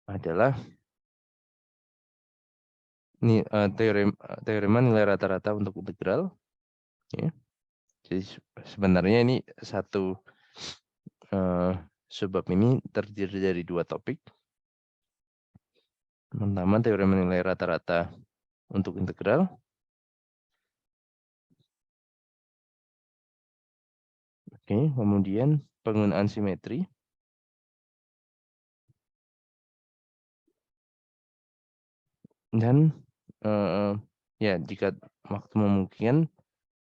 adalah teorema nilai rata-rata untuk integral. Ya. Jadi sebenarnya ini satu subbab ini terdiri dari dua topik. Pertama, teorema nilai rata-rata untuk integral. Oke, kemudian penggunaan simetri. Dan ya jika waktu memungkinkan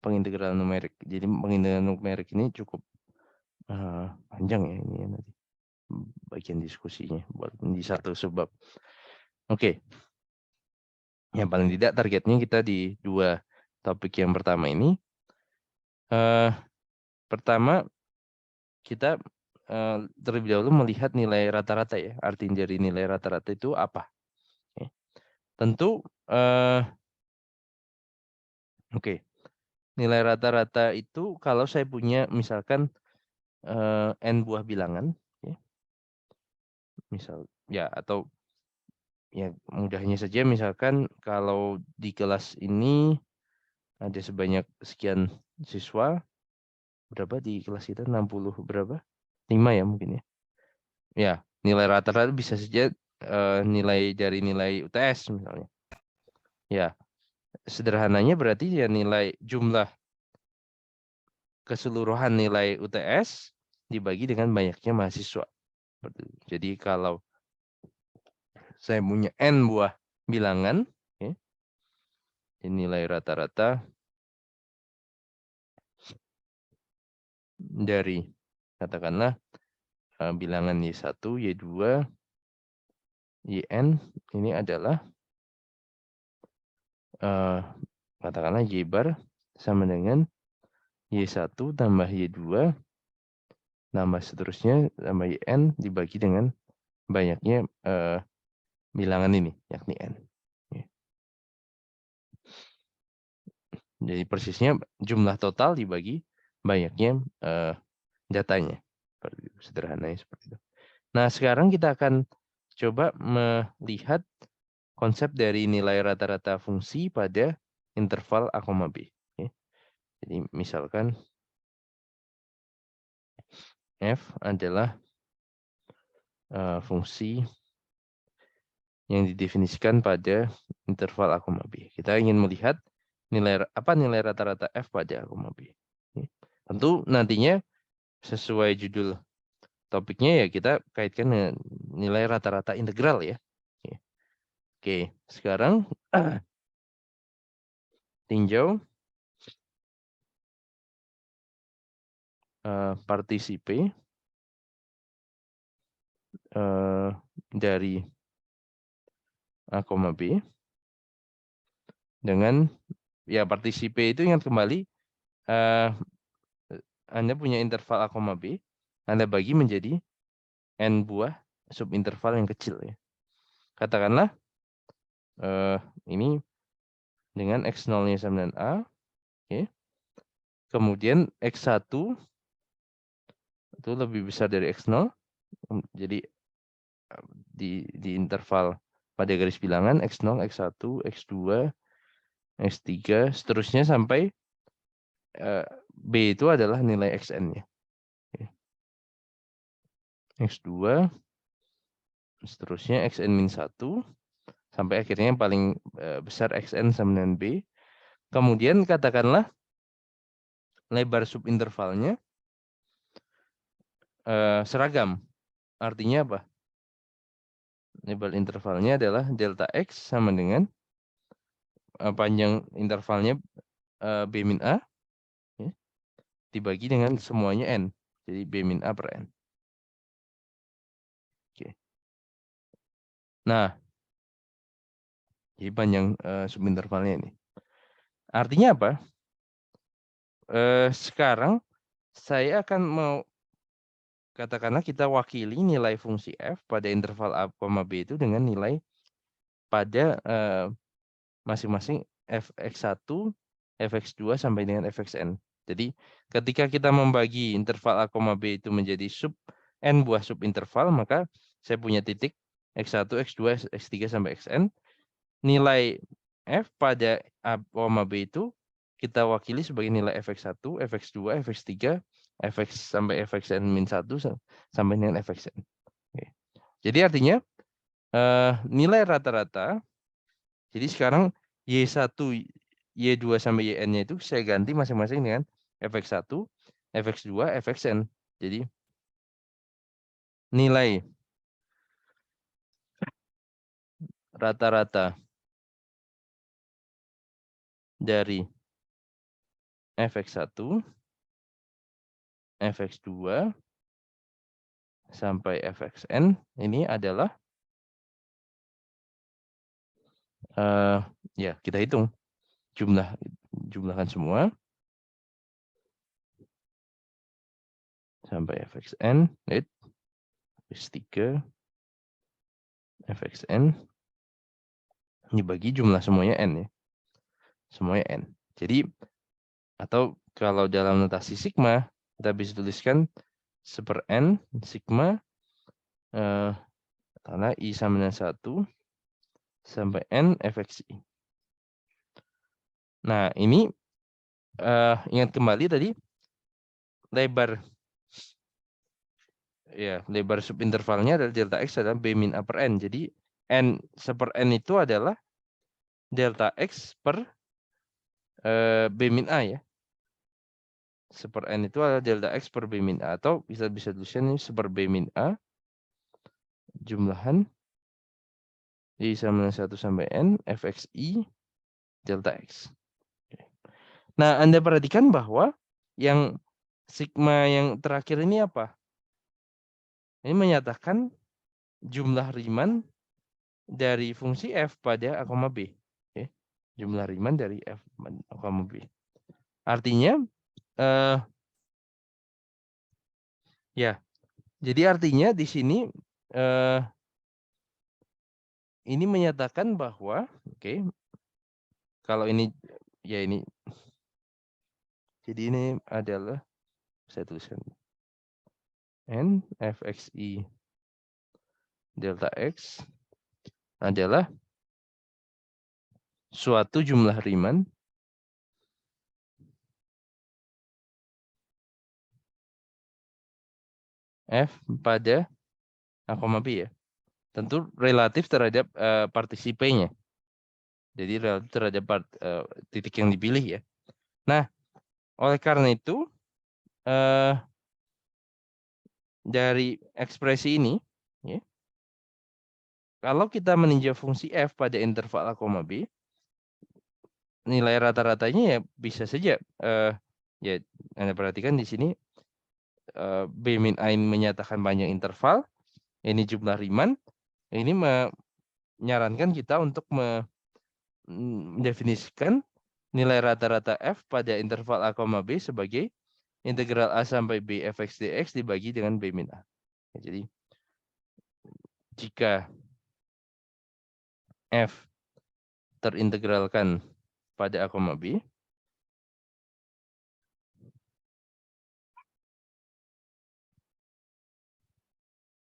pengintegralan numerik. Jadi pengintegralan numerik ini cukup panjang ya ini ya, nanti bagian diskusinya di satu subbab. Oke. Yang paling tidak targetnya kita di dua topik yang pertama ini. Pertama kita terlebih dahulu melihat nilai rata-rata ya. Arti dari nilai rata-rata itu apa? Oke. Tentu oke. Nilai rata-rata itu kalau saya punya misalkan n buah bilangan ya. Misal ya atau ya mudahnya saja misalkan kalau di kelas ini ada sebanyak sekian siswa, berapa di kelas kita 60 berapa? 5 ya mungkin ya. Ya, nilai rata-rata bisa saja nilai dari nilai UTS misalnya. Ya, sederhananya berarti ya nilai jumlah keseluruhan nilai UTS dibagi dengan banyaknya mahasiswa. Jadi kalau saya punya n buah bilangan, ya, nilai rata-rata dari katakanlah bilangan Y1, Y2, YN ini adalah katakanlah Y bar sama dengan Y1 tambah Y2 tambah seterusnya tambah YN dibagi dengan banyaknya bilangan ini yakni N. Jadi persisnya jumlah total dibagi banyaknya datanya. Sederhananya seperti itu. Nah, sekarang kita akan coba melihat konsep dari nilai rata-rata fungsi pada interval A, B. Jadi misalkan F adalah fungsi yang didefinisikan pada interval A, B. Kita ingin melihat nilai rata-rata F pada A, B. Tentu nantinya sesuai judul topiknya ya kita kaitkan dengan nilai rata-rata integral ya. Oke, sekarang tinjau partisipe dari A, B dengan ya partisipe itu ingat kembali Anda punya interval A, B, Anda bagi menjadi n buah subinterval yang kecil ya. Katakanlah ini dengan X0-nya sama dengan A, okay. Kemudian X1 itu lebih besar dari X0, jadi di interval pada garis bilangan X0, X1, X2, X3, seterusnya sampai B itu adalah nilai Xn-nya. Okay. X2, seterusnya Xn-1, sampai akhirnya yang paling besar Xn sama dengan B. Kemudian katakanlah lebar subintervalnya seragam. Artinya apa? Lebar intervalnya adalah delta X sama dengan panjang intervalnya B min A ya, dibagi dengan semuanya N. Jadi B min A per N. Oke. Nah, jadi panjang subintervalnya ini. Artinya apa? Sekarang saya akan mau katakanlah kita wakili nilai fungsi F pada interval A, B itu dengan nilai pada masing-masing fx1, fx2 sampai dengan fxn. Jadi ketika kita membagi interval A, B itu menjadi n buah subinterval, maka saya punya titik X1, X2, X3 sampai Xn. Nilai F pada A, B itu kita wakili sebagai nilai fx1, fx2, fx3, fx sampai fxn-1 sampai dengan fxn. Oke. Jadi artinya nilai rata-rata, jadi sekarang Y1, Y2 sampai YN-nya itu saya ganti masing-masing dengan fx1, fx2, fxn. Jadi nilai rata-rata dari fx1, fx2 sampai fxn ini adalah ya kita hitung jumlahkan semua sampai fxn, x3, fxn dibagi jumlah semuanya n ya, semuanya n. Jadi atau kalau dalam notasi sigma kita bisa tuliskan 1/n sigma karena i sama dengan 1 sampai n fxi. Nah ini ingat kembali tadi lebar subintervalnya adalah delta x adalah b min a per n. Jadi n 1/n itu adalah delta x per b min a ya. 1/n itu adalah delta x per b min a, atau bisa tuliskan ini 1/b min a jumlahan i sama dengan 1 sampai n fxi delta x. Nah, Anda perhatikan bahwa yang sigma yang terakhir ini apa? Ini menyatakan jumlah Riemann dari fungsi f pada a, b. Oke. Jumlah Riemann dari f a, b. Artinya, ya, jadi artinya di sini ini menyatakan bahwa, oke, kalau ini, ya ini, jadi ini adalah, saya tuliskan, n fxi delta x adalah suatu jumlah Riemann f pada a, b ya. Tentu relatif terhadap partisipenya. Jadi relatif terhadap titik yang dipilih ya. Nah, oleh karena itu dari ekspresi ini, ya, kalau kita meninjau fungsi f pada interval a, b, nilai rata-ratanya ya bisa saja ya Anda perhatikan di sini b min a ini menyatakan panjang interval, ini jumlah Riemann, ini menyarankan kita untuk mendefinisikan nilai rata-rata f pada interval a, b sebagai integral a sampai b fx dx dibagi dengan b min a. Jadi jika f terintegralkan pada a, b,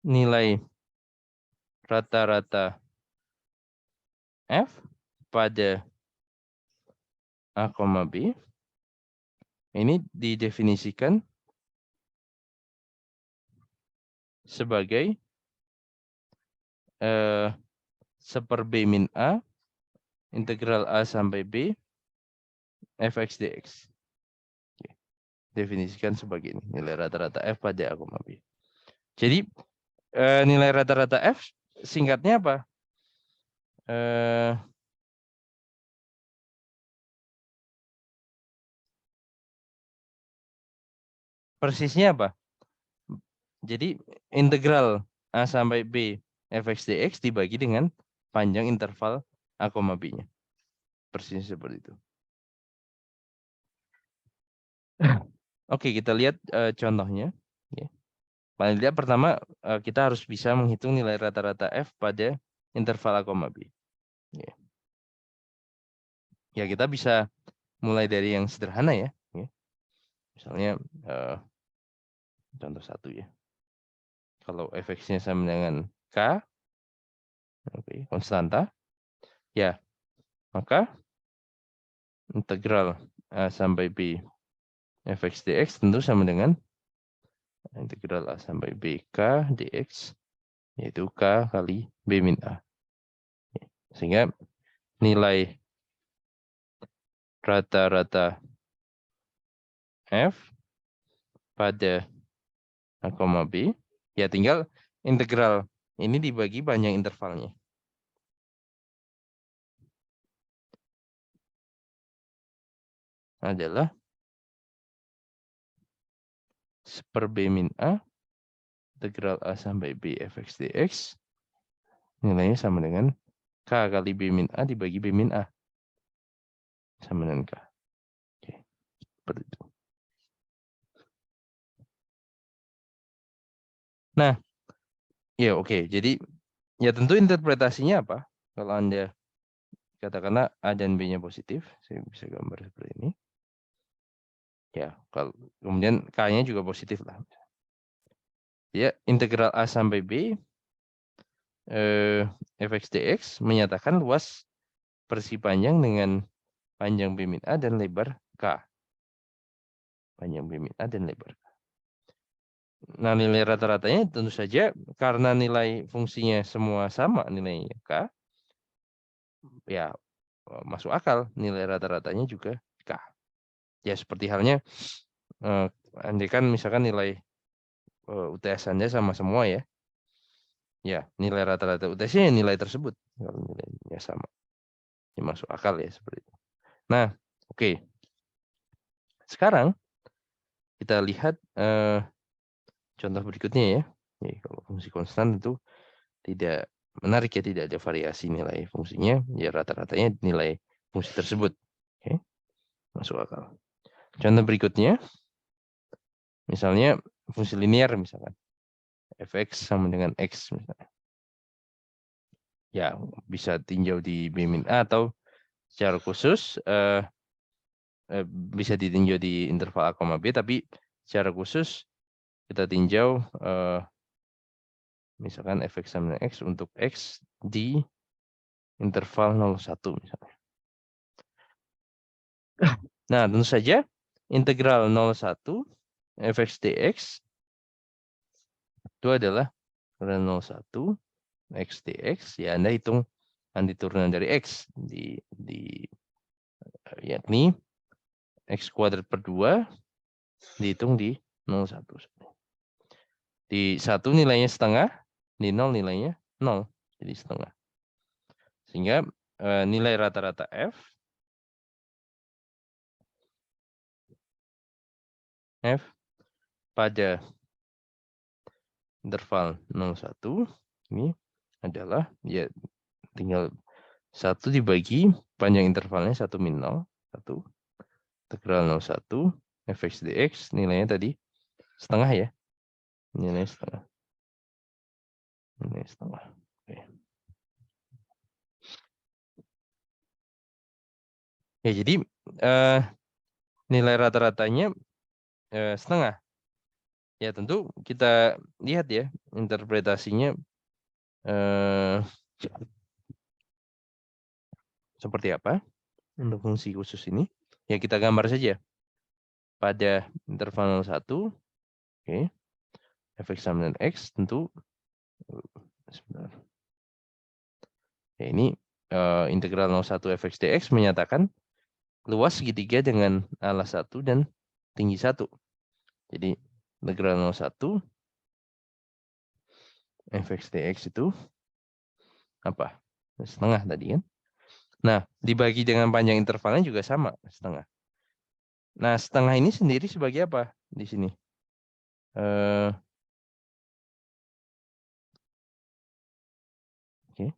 nilai rata-rata f pada a, b ini didefinisikan sebagai 1/b min a integral a sampai b fx dx. Definisikan sebagai ini, nilai rata-rata f pada a, b. Jadi nilai rata-rata f singkatnya apa? Persisnya apa? Jadi integral a sampai b fx dx dibagi dengan panjang interval a, b-nya. Persisnya seperti itu. Oke, kita lihat contohnya. Paling tidak pertama kita harus bisa menghitung nilai rata-rata f pada interval a, b. Ya, kita bisa mulai dari yang sederhana ya. Misalnya contoh 1 ya. Kalau fx-nya sama dengan k, Oke, konstanta. Ya, maka integral A sampai B fx dx tentu sama dengan integral A sampai B k dx, yaitu k kali B min A. Sehingga nilai rata-rata f pada A, B, ya tinggal integral ini dibagi panjang intervalnya. Adalah per B min A, integral A sampai B fx dx, nilainya sama dengan K kali B min A dibagi B min A. Sama dengan K. Oke, seperti itu. Nah, ya oke. Jadi, ya tentu interpretasinya apa? Kalau Anda katakanlah A dan B-nya positif, saya bisa gambar seperti ini. Ya, kalau kemudian K-nya juga positif lah. Ya, integral A sampai B fx dx menyatakan luas persegi panjang dengan panjang B min A dan lebar K. Panjang B min A dan lebar K. Nah, nilai rata-ratanya tentu saja karena nilai fungsinya semua sama nilainya K, ya masuk akal nilai rata-ratanya juga K. Ya seperti halnya andai kan misalkan nilai UTS Anda sama semua ya. Ya, nilai rata-rata UTS-nya nilai tersebut kalau nilainya sama. Ya, masuk akal ya seperti itu. Nah, oke. Sekarang kita lihat contoh berikutnya ya. Jadi, kalau fungsi konstan itu tidak menarik ya, tidak ada variasi nilai fungsinya, ya rata-ratanya nilai fungsi tersebut. Oke, masuk akal. Contoh berikutnya, misalnya fungsi linear misalkan, fx sama dengan x misalnya. Ya, bisa tinjau di B min A atau secara khusus bisa ditinjau di interval A, B, tapi secara khusus kita tinjau misalkan fx sama dengan x untuk x di interval 0,1 misalnya. Nah, tentu saja integral 0,1 fx dx itu adalah 0,1 x dx, ya Anda hitung nanti turunan dari x yakni x kuadrat per 2 dihitung di 0,1. Di 1 nilainya setengah, di 0 nilainya 0, jadi setengah. Sehingga nilai rata-rata f pada interval 0,1 ini adalah ya tinggal 1 dibagi panjang intervalnya 1 min 0, 1 integral 0,1 fx dx nilainya tadi setengah ya. Nilai setengah. Nilai setengah. Oke. Ya, jadi nilai rata-ratanya setengah. Ya, tentu kita lihat ya interpretasinya seperti apa untuk fungsi khusus ini. Ya, kita gambar saja. Pada interval 0,1, oke, fx sama dengan x tentu sebentar. Ya, ini integral 0,1 fx dx menyatakan luas segitiga dengan alas 1 dan tinggi 1. Jadi integral 0,1 fx dx itu apa? Setengah tadi kan. Nah, dibagi dengan panjang intervalnya juga sama, setengah. Nah, setengah ini sendiri sebagai apa di sini? Oke.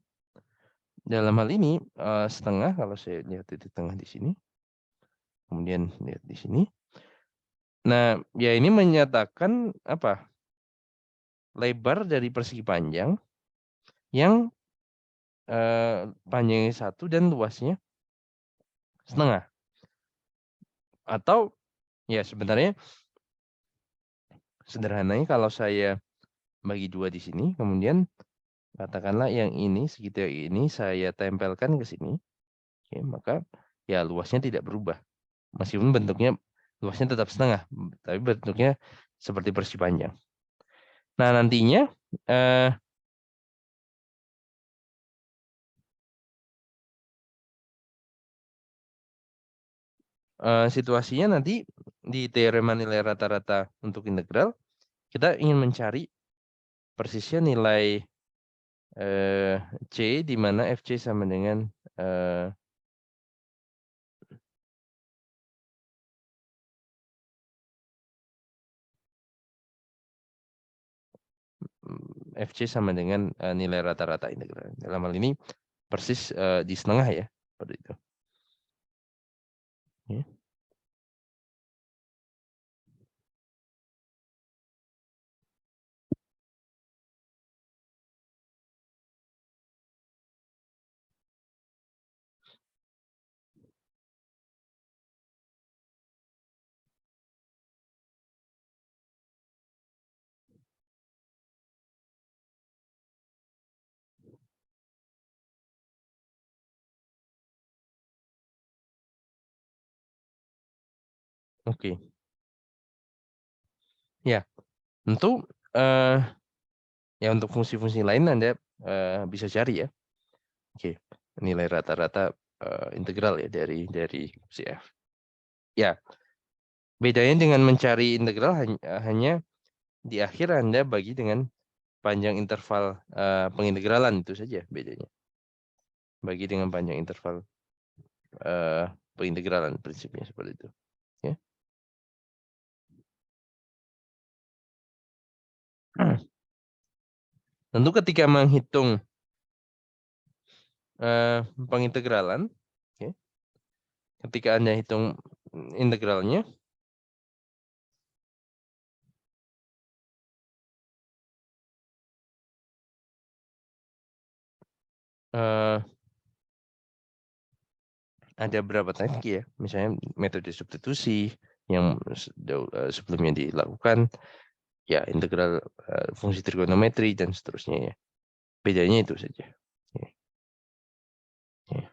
Dalam hal ini setengah kalau saya lihat titik tengah di sini, kemudian lihat di sini. Nah, ya ini menyatakan apa? Lebar dari persegi panjang yang panjangnya 1 dan luasnya setengah. Atau ya sebenarnya sederhananya kalau saya bagi 2 di sini, kemudian Katakanlah yang ini, segitiga ini saya tempelkan ke sini, oke, maka ya luasnya tidak berubah. Meskipun bentuknya luasnya tetap setengah, tapi bentuknya seperti persegi panjang. Nah, nantinya situasinya nanti di teorema nilai rata-rata untuk integral, kita ingin mencari persisnya nilai C di mana FC sama dengan FC sama dengan nilai rata-rata integral. Dalam hal ini persis di setengah ya, seperti itu. Ya. Oke. Ya, tentu ya untuk fungsi-fungsi lain Anda bisa cari ya. Oke, nilai rata-rata integral ya dari CF. Ya, bedanya dengan mencari integral hanya di akhir Anda bagi dengan panjang interval pengintegralan, itu saja bedanya. Bagi dengan panjang interval pengintegralan, prinsipnya seperti itu. Ya. Tentu ketika menghitung pengintegralan, ya, ketika Anda hitung integralnya, ada beberapa teknik ya, misalnya metode substitusi yang sebelumnya dilakukan, ya integral fungsi trigonometri dan seterusnya ya. Bedanya itu saja. Ya. Ya.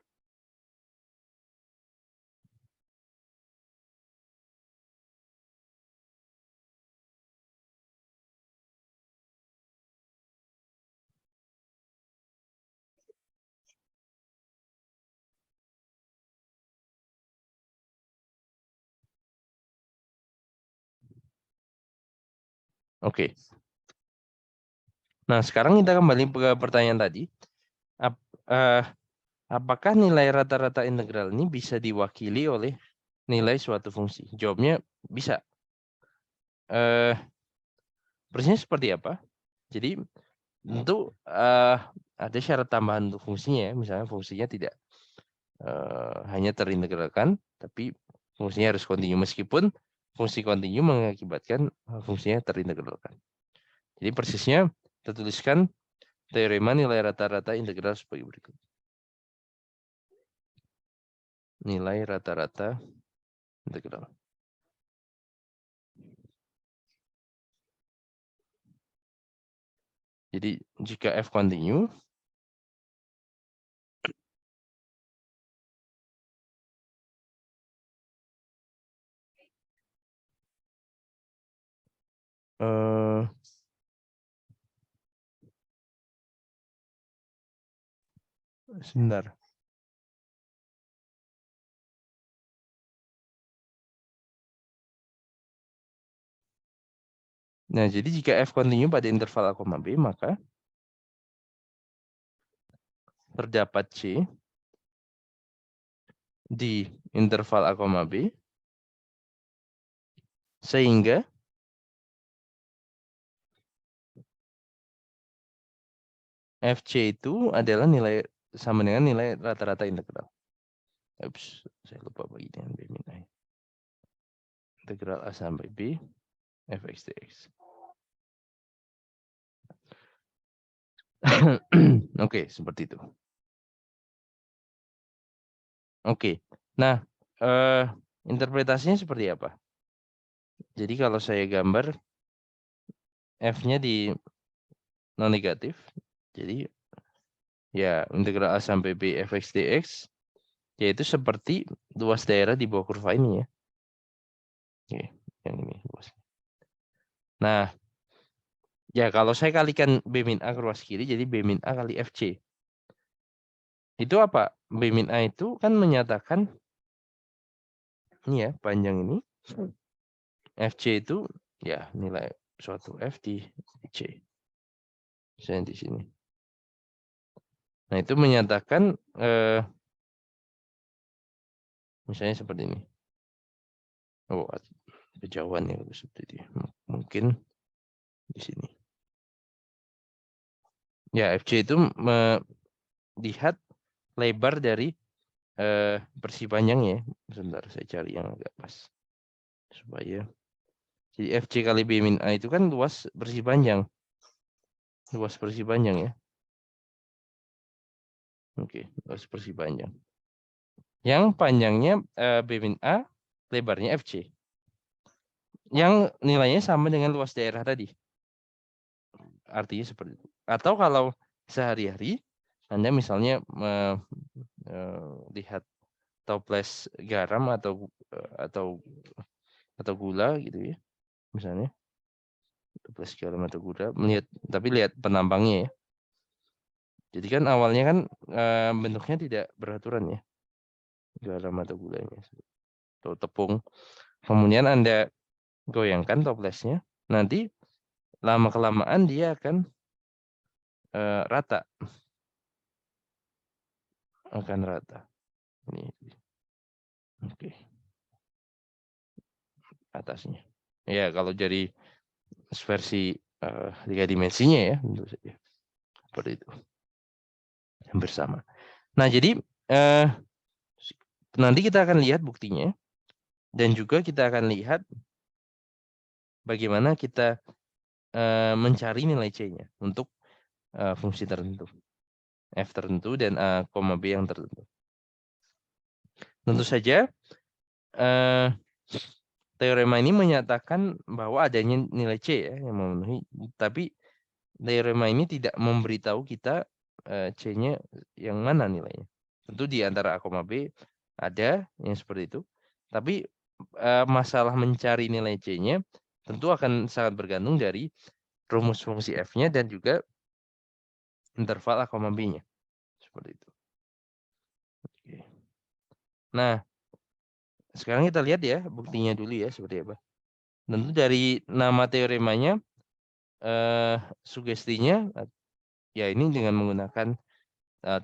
Oke. Nah, sekarang kita kembali ke pertanyaan tadi. Apakah nilai rata-rata integral ini bisa diwakili oleh nilai suatu fungsi? Jawabnya bisa. Persisnya seperti apa? Jadi tentu ada syarat tambahan untuk fungsinya. Misalnya fungsinya tidak hanya terintegralkan, tapi fungsinya harus kontinu. Meskipun fungsi kontinu mengakibatkan fungsinya terintegralkan. Jadi persisnya tertuliskan teorema nilai rata-rata integral sebagai berikut. Nilai rata-rata integral. Jadi jika F kontinu, sebentar. Nah, jadi jika F kontinu pada interval A, B, maka terdapat C di interval A, B, sehingga FC itu adalah nilai sama dengan nilai rata-rata integral. Ups, saya lupa bagi dengan B min I. Integral A sampai B, Fx dx. Oke, seperti itu. Oke, nah interpretasinya seperti apa? Jadi kalau saya gambar F-nya di non negatif, jadi Ya, integral A sampai B fx dx, yaitu seperti luas daerah di bawah kurva ini ya. Oke, yang ini luas. Nah, ya kalau saya kalikan B min A ke ruas kiri, jadi B min A kali FC. Itu apa? B min A itu kan menyatakan, ini ya, panjang ini. FC itu, ya nilai suatu F di C. Saya di sini. Nah, itu menyatakan, misalnya seperti ini. Oh, kejauhan ya, seperti ini. Mungkin di sini. Ya, FC itu melihat lebar dari bersih panjangnya. Sebentar, saya cari yang agak pas. Supaya. Jadi FC kali B min A itu kan luas bersih panjang. Luas bersih panjang ya. Oke, luas bersih panjang. Yang panjangnya B min A, lebarnya FC. Yang nilainya sama dengan luas daerah tadi. Artinya seperti itu. Atau kalau sehari-hari, Anda misalnya lihat toples garam atau gula gitu ya. Misalnya toples garam atau gula, tapi lihat penampangnya ya. Jadi kan awalnya kan bentuknya tidak beraturan ya. Garam atau gulanya. Atau tepung. Kemudian Anda goyangkan toplesnya. Nanti lama-kelamaan dia akan rata. Akan rata. Ini. Oke. Atasnya. Ya, kalau jadi versi 3 dimensinya ya, tentu saja. Seperti itu. Hampir sama. Nah, jadi nanti kita akan lihat buktinya. Dan juga kita akan lihat bagaimana kita mencari nilai C-nya untuk fungsi tertentu. F tertentu dan A, B yang tertentu. Tentu saja teorema ini menyatakan bahwa adanya nilai C ya yang memenuhi, tapi teorema ini tidak memberitahu kita C-nya yang mana nilainya. Tentu di antara A, B ada yang seperti itu. Tapi masalah mencari nilai C-nya tentu akan sangat bergantung dari rumus fungsi F-nya dan juga interval A, B-nya. Seperti itu. Oke. Nah, sekarang kita lihat ya buktinya dulu ya seperti apa. Tentu dari nama teoremanya, sugestinya, ya ini dengan menggunakan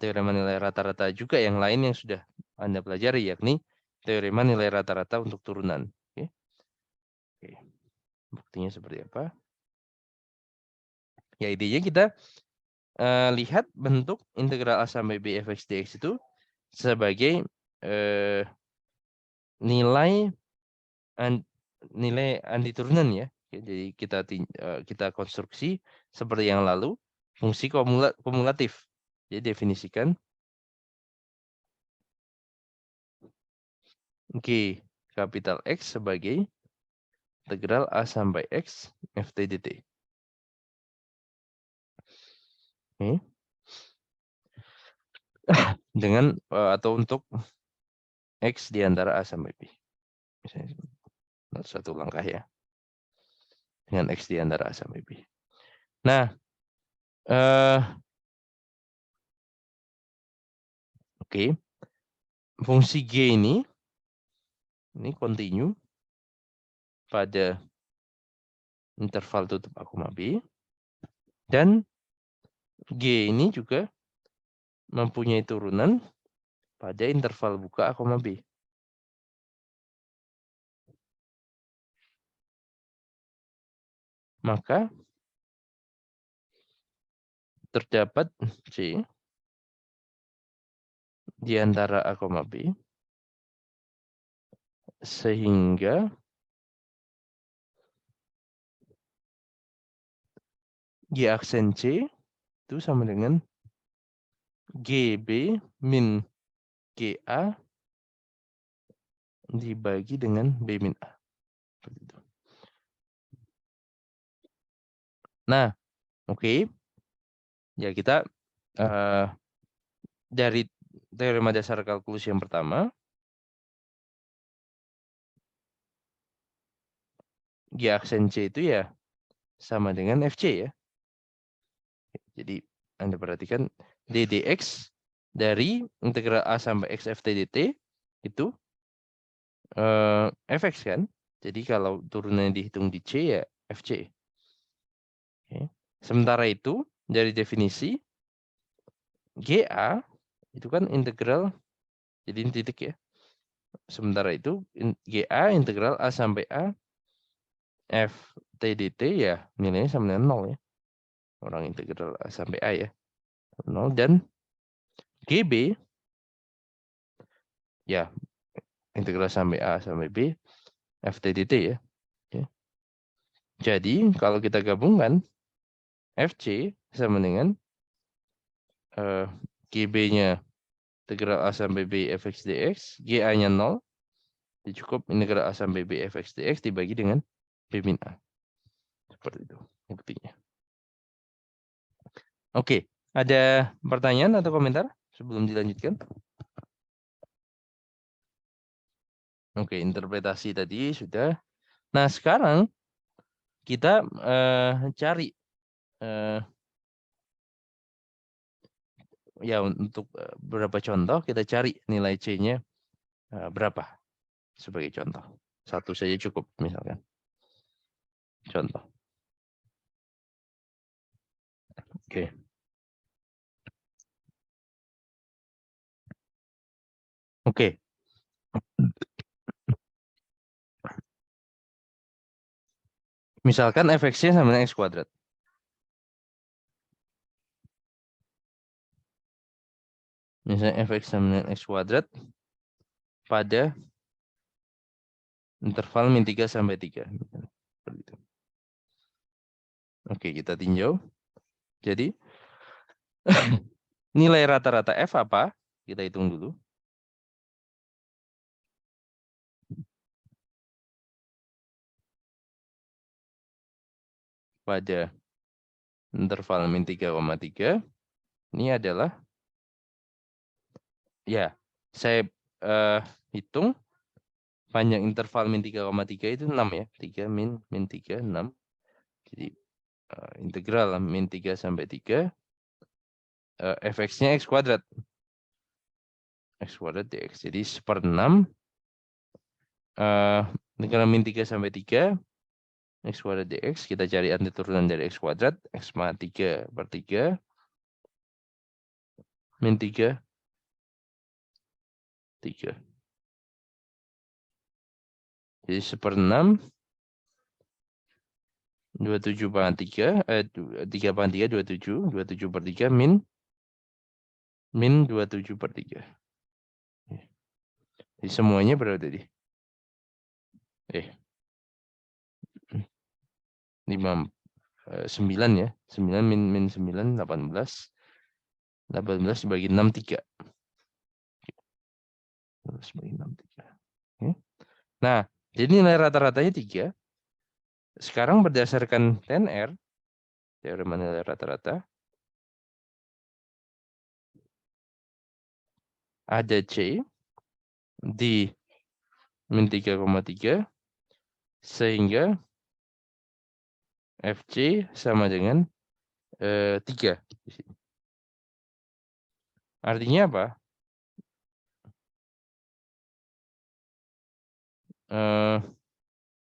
teorema nilai rata-rata juga yang lain yang sudah Anda pelajari, yakni teorema nilai rata-rata untuk turunan. Oke. Oke. Buktinya seperti apa? Ya idenya kita lihat bentuk integral A sampai B fx dx itu sebagai nilai anti turunan ya. Jadi kita konstruksi seperti yang lalu, fungsi kumulatif. Jadi definisikan G kapital X sebagai integral A sampai X ft dt. Oke. Dengan atau untuk X di antara A sampai B. Misalnya satu langkah ya. Dengan X di antara A sampai B. Nah, oke. Fungsi G ini continue pada interval tutup A, B. Dan G ini juga mempunyai turunan pada interval buka A, B. Maka terdapat C di antara A, B sehingga G aksen C itu sama dengan GB min GA dibagi dengan B min A. Nah, oke. Ya kita dari teorema dasar kalkulus yang pertama, G aksen C itu ya sama dengan FC ya. Jadi Anda perhatikan ddx dari integral A sampai X FT dt itu fx kan. Jadi kalau turunannya dihitung di C ya FC. Oke. Sementara itu dari definisi GA itu kan integral, jadi ini titik ya. Sementara itu GA integral A sampai A F T dt ya nilainya sama dengan 0 ya. Orang integral A sampai A ya. 0 dan GB ya integral sampai A sampai B FT dt ya. Oke. Jadi kalau kita gabungkan FC sama dengan GB-nya integral A sampai B fx dx, GA-nya 0, cukup integral A sampai B fx dx dibagi dengan B min A. Seperti itu buktinya. Oke, ada pertanyaan atau komentar sebelum dilanjutkan? Oke, interpretasi tadi sudah. Nah, sekarang kita cari ya untuk beberapa contoh kita cari nilai C-nya berapa sebagai contoh. Satu saja cukup misalkan. Contoh. Oke. Oke. Misalkan fx-nya sama dengan x kuadrat. Misalnya fx sama dengan x kuadrat pada interval min 3 sampai 3. Oke, kita tinjau. Jadi nilai rata-rata F apa? Kita hitung dulu. Pada interval min 3,3. Ini adalah, ya, saya hitung panjang interval min 3,3 itu 6 ya. 3 min 3, 6. Jadi integral min 3 sampai 3. Fx-nya x kuadrat. X kuadrat dx. Jadi 1/6. Integral min 3 sampai 3. X kuadrat dx. Kita cari antiturunan dari x kuadrat. X ma 3 per 3. Min 3. 3. Jadi 1/6. 27 pangkat 3. 3 pangkat 3, 27. 27 per 3 min 27 per 3. Jadi semuanya berapa tadi? 9 ya. 9 min 9, 18. 18 dibagi 6, 3. Dibagi 6, 3. Nah, jadi nilai rata-ratanya 3. Sekarang berdasarkan TNR, teorema nilai rata-rata, ada C di min 3,3 sehingga FC sama dengan 3. Artinya apa?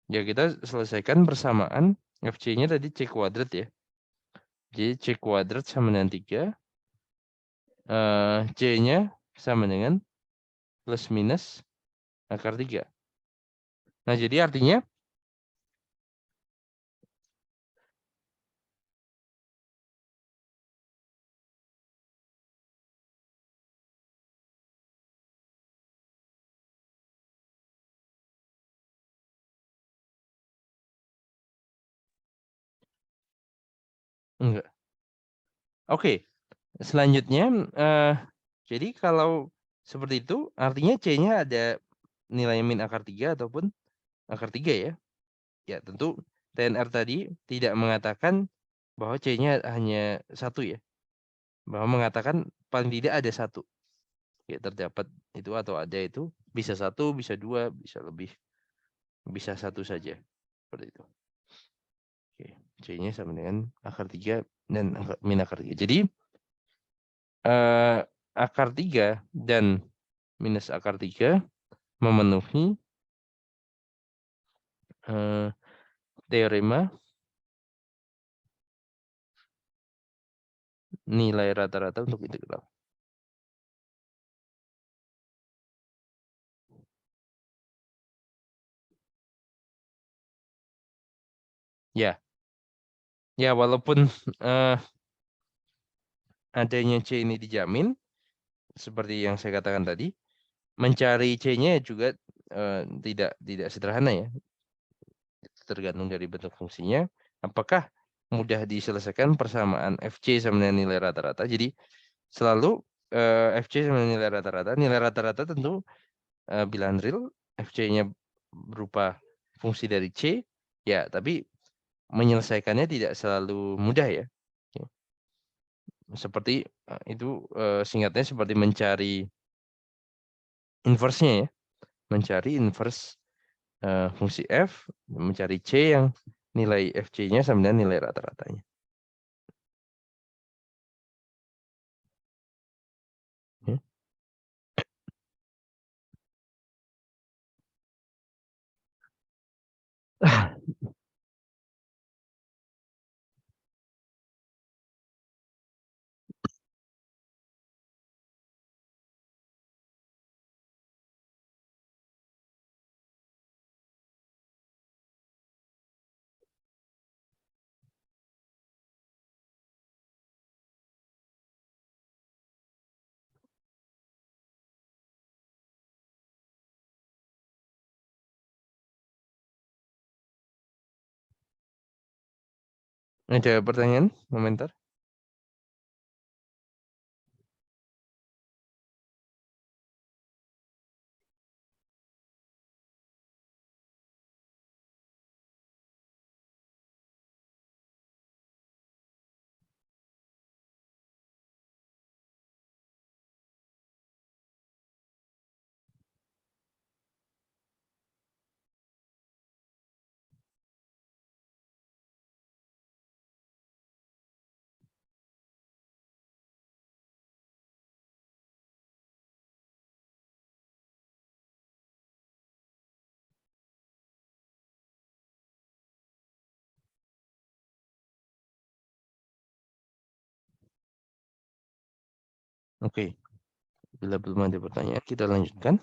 Ya kita selesaikan persamaan FC-nya tadi C kuadrat ya. Jadi C kuadrat sama dengan 3. C-nya sama dengan plus minus akar 3. Nah, jadi artinya enggak. Oke. Selanjutnya jadi kalau seperti itu artinya C-nya ada nilai min akar 3 ataupun akar 3 ya. Ya, tentu TNR tadi tidak mengatakan bahwa C-nya hanya 1 ya. Bahwa mengatakan paling tidak ada 1. ya, terdapat itu atau ada itu, bisa 1, bisa 2, bisa lebih, bisa 1 saja. Seperti itu. Oke, C-nya sama dengan akar 3 dan min akar 3. Jadi akar 3 dan minus akar 3 memenuhi teorema nilai rata-rata untuk integral. Ya, ya, walaupun adanya C ini dijamin, seperti yang saya katakan tadi, mencari C-nya juga tidak sederhana ya. Tergantung dari bentuk fungsinya. Apakah mudah diselesaikan persamaan FC sama dengan nilai rata-rata? Jadi selalu FC sama dengan nilai rata-rata. Nilai rata-rata tentu bilangan real, FC-nya berupa fungsi dari C, ya, tapi menyelesaikannya tidak selalu mudah ya. Seperti itu singkatnya seperti mencari inverse-nya ya. Mencari inverse fungsi F, mencari C yang nilai FC-nya sama dengan nilai rata-ratanya. Ya. Ada pertanyaan, komentar? Oke, bila belum ada pertanyaan, kita lanjutkan.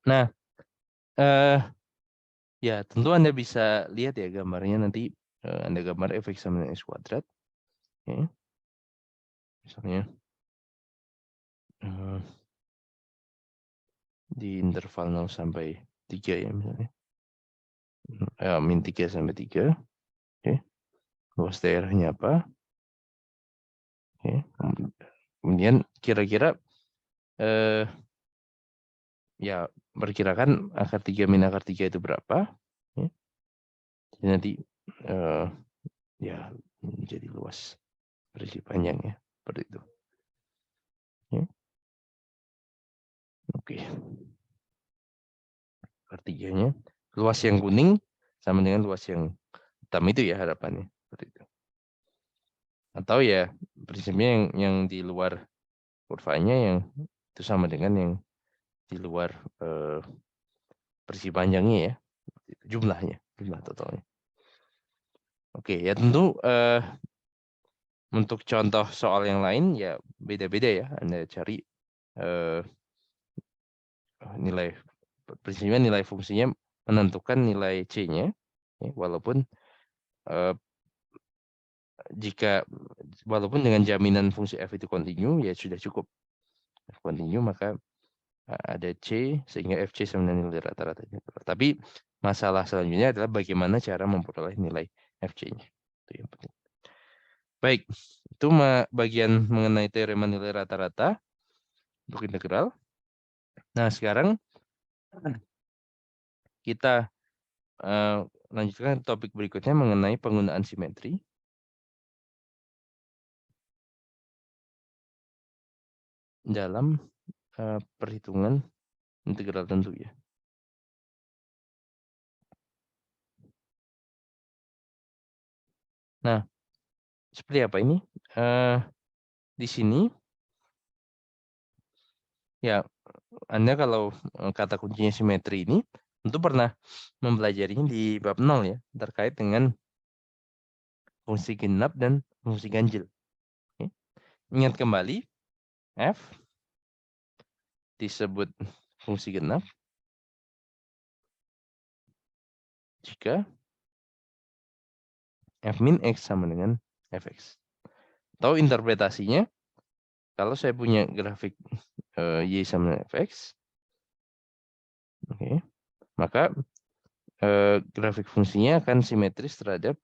Nah, ya tentu Anda bisa lihat ya gambarnya nanti, Anda gambar fx sama dengan x kuadrat. Ya. Misalnya di interval 0 sampai 3 ya misalnya. Min 3 sampai 3. Oke. Luas daerahnya apa? Oke. Kemudian kira-kira ya perkirakan akar 3 min akar 3 itu berapa? Ya. Jadi nanti ya menjadi luas versi panjangnya seperti itu. Ya. Oke. Akar 3-nya. Luas yang kuning sama dengan luas yang hitam itu ya harapannya. Seperti itu. Atau ya prinsipnya yang di luar kurvanya yang itu sama dengan yang di luar versi panjangnya ya. Jumlahnya, jumlah totalnya. Oke, ya tentu untuk contoh soal yang lain ya beda-beda ya. Anda cari nilai, prinsipnya nilai fungsinya menentukan nilai C-nya, ya, walaupun walaupun dengan jaminan fungsi f itu kontinu ya sudah cukup. F kontinu maka ada C sehingga FC sama dengan nilai rata-ratanya. Tapi masalah selanjutnya adalah bagaimana cara memperoleh nilai FC-nya. Itu yang penting. Baik, itu bagian mengenai teorema nilai rata-rata untuk integral. Nah, sekarang kita lanjutkan topik berikutnya mengenai penggunaan simetri. dalam perhitungan integral tentu ya. Nah, seperti apa ini? Di sini ya, Anda kalau kata kuncinya simetri ini tentu pernah mempelajarinya di bab 0 ya, terkait dengan fungsi genap dan fungsi ganjil. Oke. Ingat kembali, f disebut fungsi genap jika f min x sama dengan fx. Atau interpretasinya, kalau saya punya grafik y sama dengan fx, oke, maka grafik fungsinya akan simetris terhadap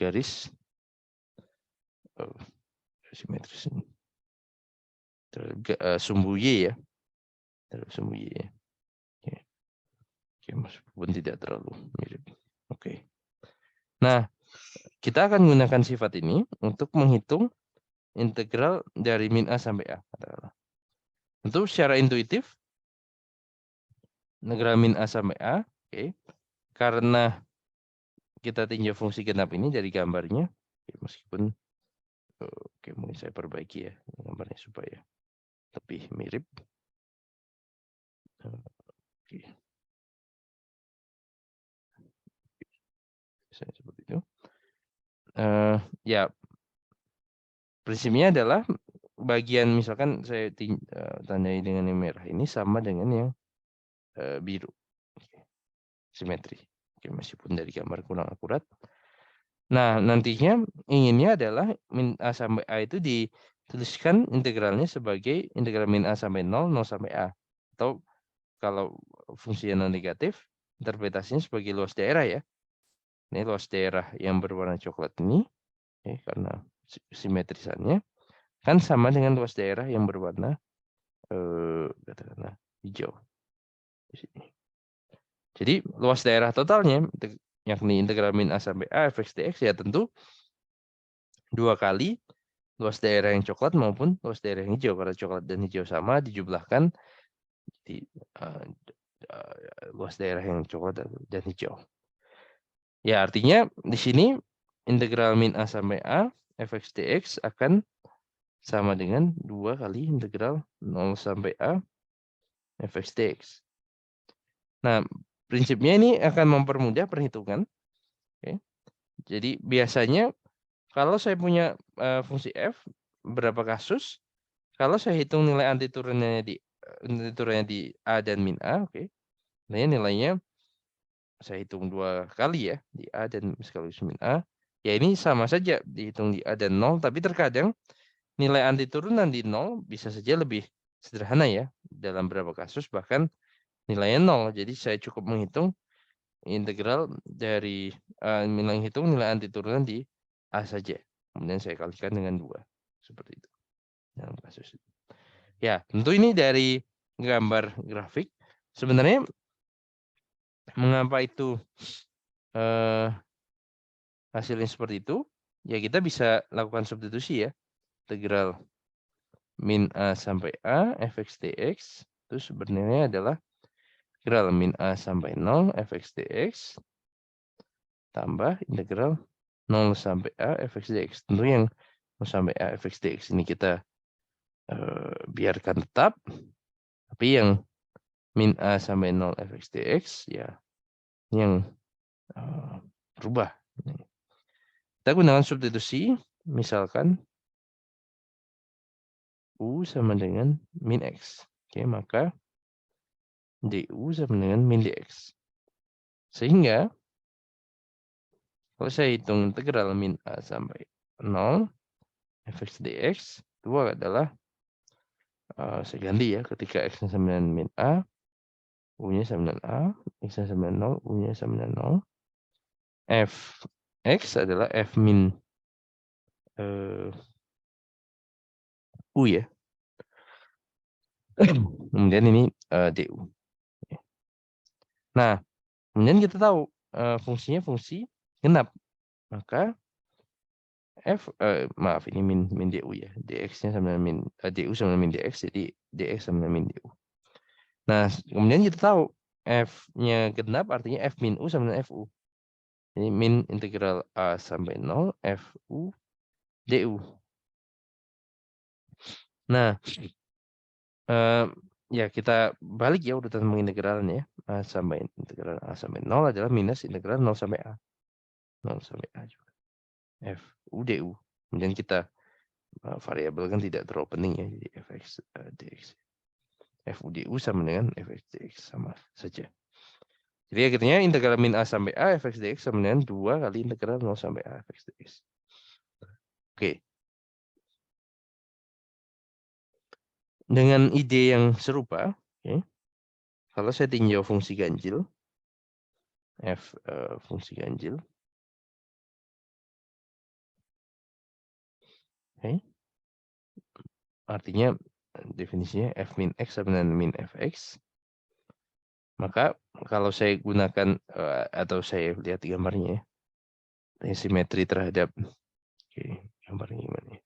garis simetris ini. Sumbu y ya, terhadap sumbu y ya. Oke, meskipun tidak terlalu mirip. Oke. Nah, kita akan menggunakan sifat ini untuk menghitung integral dari min a sampai a. Tentu secara intuitif, integral min a sampai a, oke, karena kita tinjau fungsi genap ini dari gambarnya, meskipun oke, mungkin saya perbaiki ya gambarnya supaya lebih mirip. Oke. Saya seperti itu. Ya, prinsipnya adalah bagian misalkan saya tandai dengan yang merah ini sama dengan yang biru. Oke. Simetri. Oke, meskipun dari gambar kurang akurat. Nah, nantinya inginnya adalah min a sampai a itu dituliskan integralnya sebagai integral min a sampai 0, 0 sampai a. Atau kalau fungsinya non negatif, interpretasinya sebagai luas daerah ya. Ini luas daerah yang berwarna coklat ini, karena simetrisannya, kan sama dengan luas daerah yang berwarna katakanlah hijau. Di sini. Jadi luas daerah totalnya, yakni integral min a sampai a fx dx ya tentu 2 kali luas daerah yang coklat maupun luas daerah yang hijau. Karena coklat dan hijau sama dijumlahkan di luas daerah yang coklat dan hijau. Ya, artinya di sini integral min a sampai a fx dx akan sama dengan 2 kali integral 0 sampai a fx dx. Nah, prinsipnya ini akan mempermudah perhitungan. Oke. Jadi biasanya kalau saya punya fungsi f, berapa kasus, kalau saya hitung nilai antiturunnya di a dan min a, oke. Nilainya saya hitung 2 kali ya, di a dan sekaligus min a. Ya ini sama saja dihitung di a dan 0, tapi terkadang nilai antiturunan di 0 bisa saja lebih sederhana ya. Dalam beberapa kasus bahkan nilainya 0. Jadi saya cukup menghitung integral dari menghitung nilai antiturunan di a saja. Kemudian saya kalikan dengan 2. Seperti itu. Dalam kasus itu. Ya, tentu ini dari gambar grafik. Sebenarnya mengapa itu hasilnya seperti itu? Ya kita bisa lakukan substitusi ya. Integral min a sampai a fx dx itu sebenarnya adalah integral min a sampai 0 fx dx tambah integral 0 sampai a fx dx. Tentu yang 0 sampai a fx dx ini kita biarkan tetap. Tapi yang min a sampai 0 fx dx ya yang berubah. Kita gunakan substitusi, misalkan U sama dengan min X. Oke, maka DU sama dengan min DX. Sehingga kalau saya hitung integral min A sampai 0 fx dx, itu adalah saya ganti ya, ketika X-nya sama dengan min A, U-nya sama dengan A, X-nya sama dengan 0, U-nya sama dengan 0. Fx adalah F min U ya. Kemudian ini DU. Nah, kemudian kita tahu fungsinya fungsi genap. Maka maaf ini min DU ya. DX-nya sama min DU sama min DX, jadi DX sama min DU. Nah, kemudian kita tahu F-nya genap artinya F min U sama dengan FU. Jadi min integral A sampai 0 FU DU. Nah, ya kita balik ya urutan pengintegralan ya. A sampai integral A sampai 0 adalah minus integral 0 sampai A. 0 sampai A juga. FU DU. Kemudian kita variabel kan tidak terlalu penting ya. Jadi fx dx. FU DU sama dengan fx dx sama saja. Jadi akhirnya integral min A sampai A fx dx sama dengan 2 kali integral 0 sampai A fx dx. Oke. Dengan ide yang serupa, okay, kalau saya tinjau fungsi ganjil, f fungsi ganjil, okay, artinya definisinya f min x sama dengan min fx, maka kalau saya gunakan atau saya lihat gambarnya, ya, simetri terhadap, okay, gambarnya gimana ya?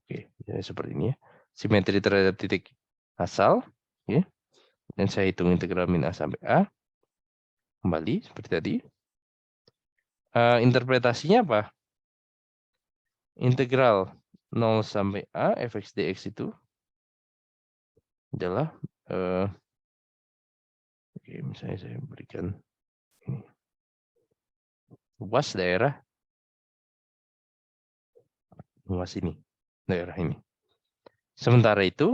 Oke, jadi seperti ini ya, simetri terhadap titik asal, okay, dan saya hitung integral min A sampai A, kembali seperti tadi. Interpretasinya apa? Integral 0 sampai A fx dx itu adalah oke, misalnya saya berikan ini. Luas daerah luas ini, daerah ini. Sementara itu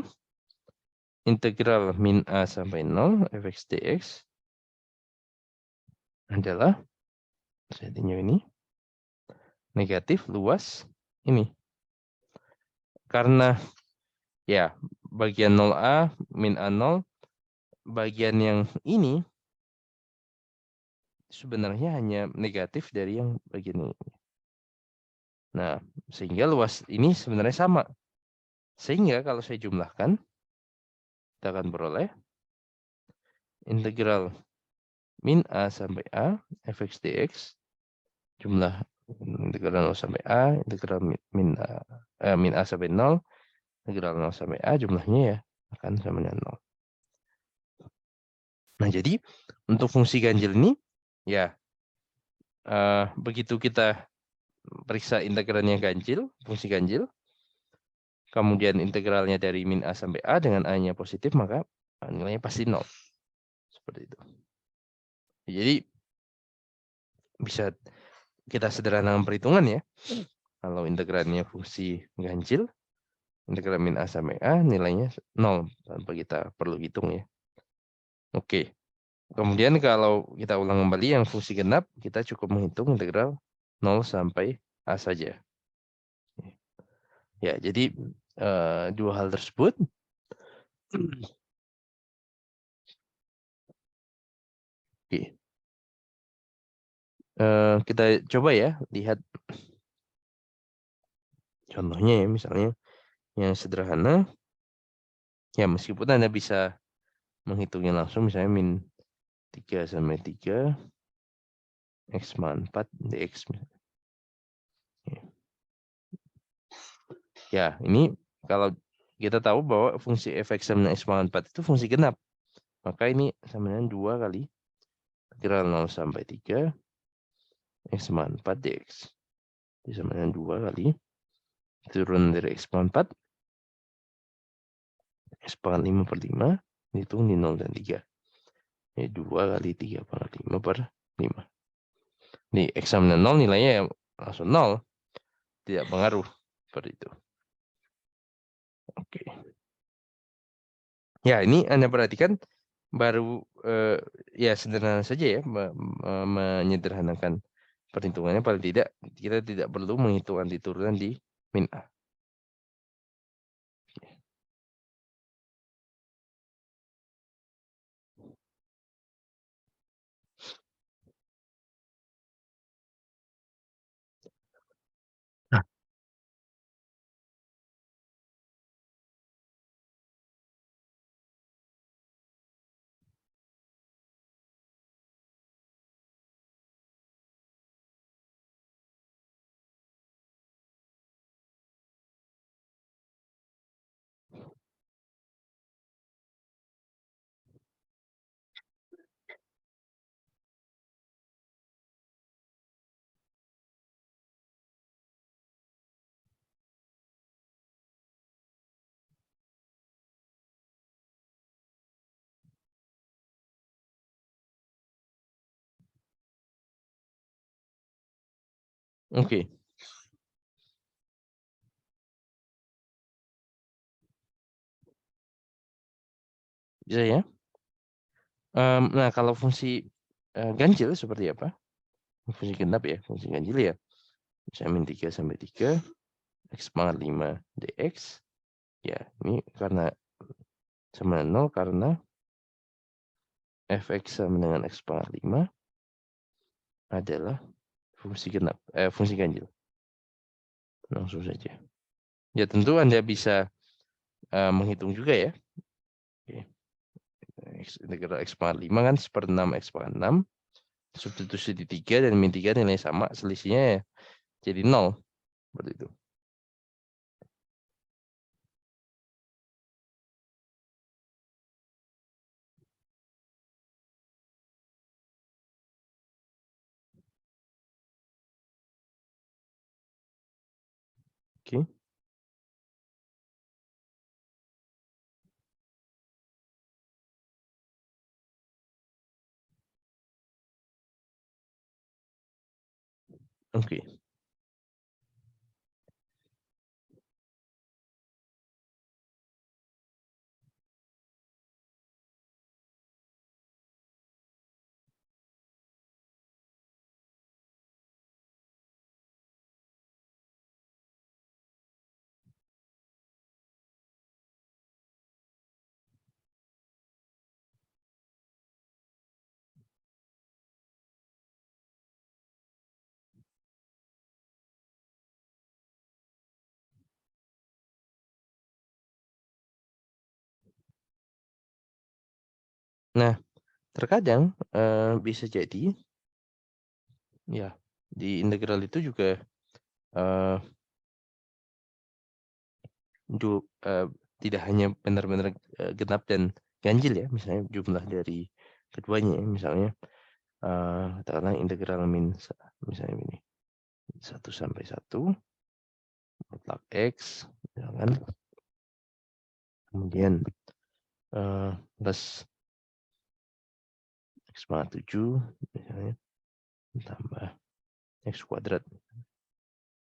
integral min A sampai 0 fx dx adalah, saya tinjau ini, negatif luas ini. Karena ya bagian 0A min A0, bagian yang ini sebenarnya hanya negatif dari yang bagian ini. Nah, sehingga luas ini sebenarnya sama. Sehingga kalau saya jumlahkan, kita akan beroleh integral min A sampai A fx dx, jumlah integral 0 sampai A, integral min A sampai 0, integral 0 sampai A, jumlahnya ya akan sama dengan 0. Nah, jadi untuk fungsi ganjil ini, ya begitu kita periksa integralnya ganjil, fungsi ganjil, kemudian integralnya dari min A sampai A dengan A-nya positif, maka nilainya pasti 0. Seperti itu. Jadi bisa kita sederhanakan perhitungan ya. Kalau integralnya fungsi ganjil, integral min A sampai A nilainya 0 tanpa kita perlu hitung ya. Oke. Kemudian kalau kita ulang kembali yang fungsi genap, kita cukup menghitung integral 0 sampai A saja. Ya, jadi dua hal tersebut oke. Kita coba ya lihat contohnya ya, misalnya yang sederhana. Ya, meskipun Anda bisa menghitungnya langsung, misalnya min 3 sampai 3 X man 4 dx. Ya, ini kalau kita tahu bahwa fungsi fx sama X man 4 itu fungsi genap. Maka ini sama dengan 2 kali integral 0 sampai 3 X man 4 dx. Jadi sama dengan 2 kali turun dari X man 4 X pangkat 5 per 5 dihitung di 0 dan 3. Jadi 2 kali 3 pangkat 5 per 5. Di X sama dengan 0 nilainya ya langsung 0. Tidak pengaruh seperti itu. Oke. Ya, ini Anda perhatikan baru ya sederhana saja ya menyederhanakan perhitungannya, paling tidak kita tidak perlu menghitung anti turunan di min A. Oke. Bisa ya? Nah kalau fungsi, ganjil seperti apa? Fungsi genap ya, fungsi ganjil ya, misalnya min 3 sampai 3, X pangkat 5 dx, ya ini karena sama 0 karena fx sama dengan X pangkat 5 adalah fungsi genap, fungsi ganjil. Langsung saja. Ya tentu Anda bisa, menghitung juga ya. Oke. Integral X pangkat 5 kan 1/6 X pangkat 6. Substitusi di 3 dan min 3 nilai sama, selisihnya ya jadi 0. Seperti itu. Oke. Oke. Nah, terkadang, bisa jadi ya di integral itu juga, eee, tidak hanya benar-benar, genap dan ganjil ya, misalnya jumlah dari keduanya ya, misalnya, katakanlah integral misalnya ini 1 sampai 1 mutlak X, misalkan, kemudian, plus X pangkat 7 misalnya, tambah X kuadrat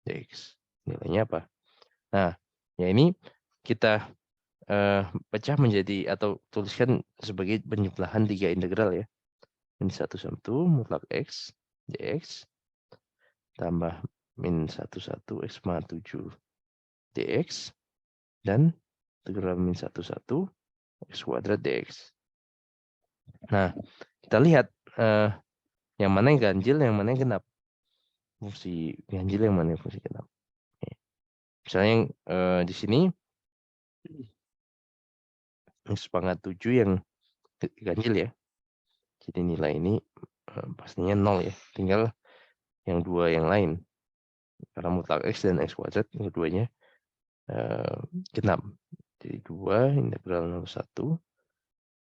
dx. Nilainya apa? Nah, ya ini kita, pecah menjadi atau tuliskan sebagai penjumlahan 3 integral ya. Min 1 mutlak X dx tambah min 1 X pangkat 7 dx dan integral min 1 X kuadrat dx. Nah, kita lihat, yang mana yang ganjil, yang mana yang genap. Fungsi ganjil yang mana yang fungsi genap. Misalnya yang, di sini X pangkat 7 yang ganjil ya. Jadi nilai ini, pastinya 0 ya, tinggal yang dua yang lain. Karena mutlak X dan X kuadrat keduanya, genap. Jadi 2 integral 01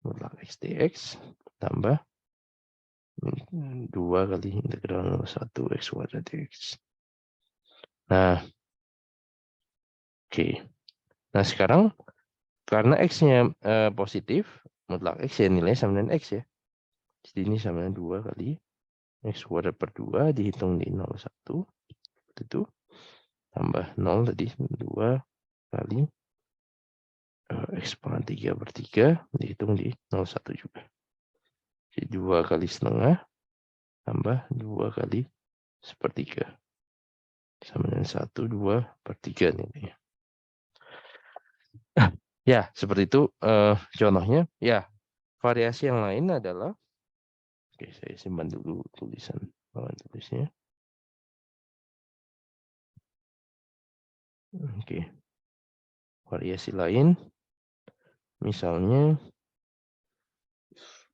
mutlak X dx tambah 2 kali integral 01 X kuadrat dx. Nah, oke. Nah sekarang karena X-nya, positif, mutlak X ya nilainya sama dengan X ya. Jadi ini sama dengan 2 kali X kuadrat per 2 dihitung di 01, itu tambah 0 tadi 2 kali, X pangkat 3 per 3 dihitung di 01 juga. Jadi 2 kali setengah tambah 2 kali sepertiga. Sama dengan 1, 2 per 3 nilainya. Ya, seperti itu, contohnya. Ya, variasi yang lain adalah, oke saya simpan dulu tulisan lawan tulisnya. Oke. Variasi lain, misalnya,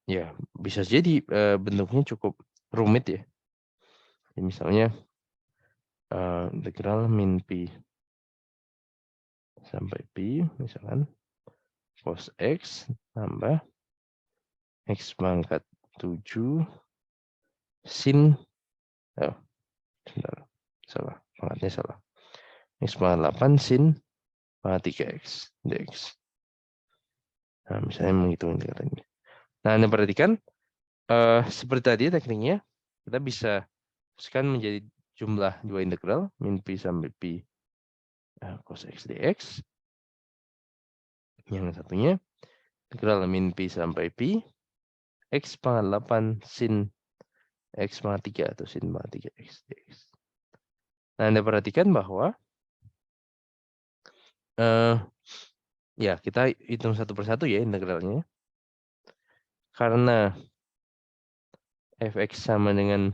ya bisa jadi, bentuknya cukup rumit ya. Misalnya, integral min pi sampai pi, misalkan cos X tambah X pangkat 7 sin, oh, sebentar, salah, pangkatnya salah. X pangkat 8 sin pangkat 3X dx. Nah, misalnya menghitung integralnya. Nah, Anda perhatikan, seperti tadi tekniknya, kita bisa teruskan menjadi jumlah dua integral min pi sampai pi cos x dx. Yang satunya integral min pi sampai pi x pangkat 8 sin x pangkat 3 atau sin pangkat 3 x dx. Nah, Anda perhatikan bahwa ya kita hitung satu persatu ya integralnya. Karena fx sama dengan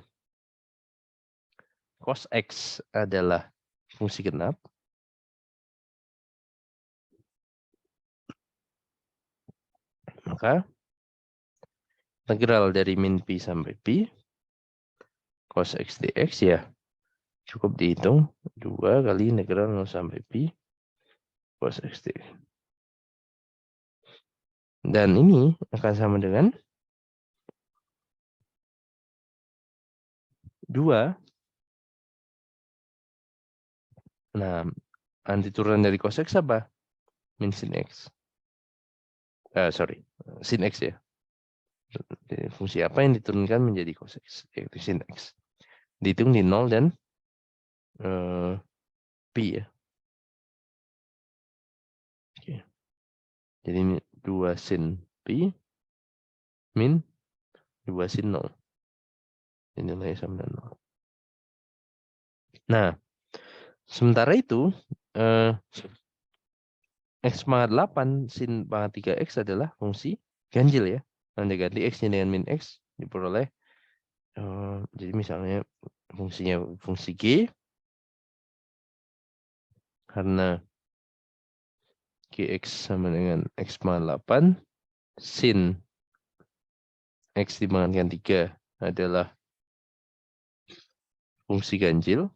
cos x adalah fungsi genap, maka integral dari min pi sampai pi cos x dx ya cukup dihitung 2 kali integral 0 sampai pi cos x dx. Dan ini akan sama dengan 2. Nah, antiturunan dari cos x apa? Min sin x. Sin x ya. Fungsi apa yang diturunkan menjadi cos x? Yaitu sin x. Dihitung di 0 dan pi ya. Oke. Jadi ini 2 sin pi min 2 sin 0. Ini nilainya sama dengan 0. Nah, sementara itu x pangkat 8 sin pangkat 3x adalah fungsi ganjil ya. Anda ganti x-nya dengan min x diperoleh. Jadi misalnya fungsinya fungsi g karena gx sama dengan x pangkat 8 sin x dipangkatkan 3 adalah fungsi ganjil.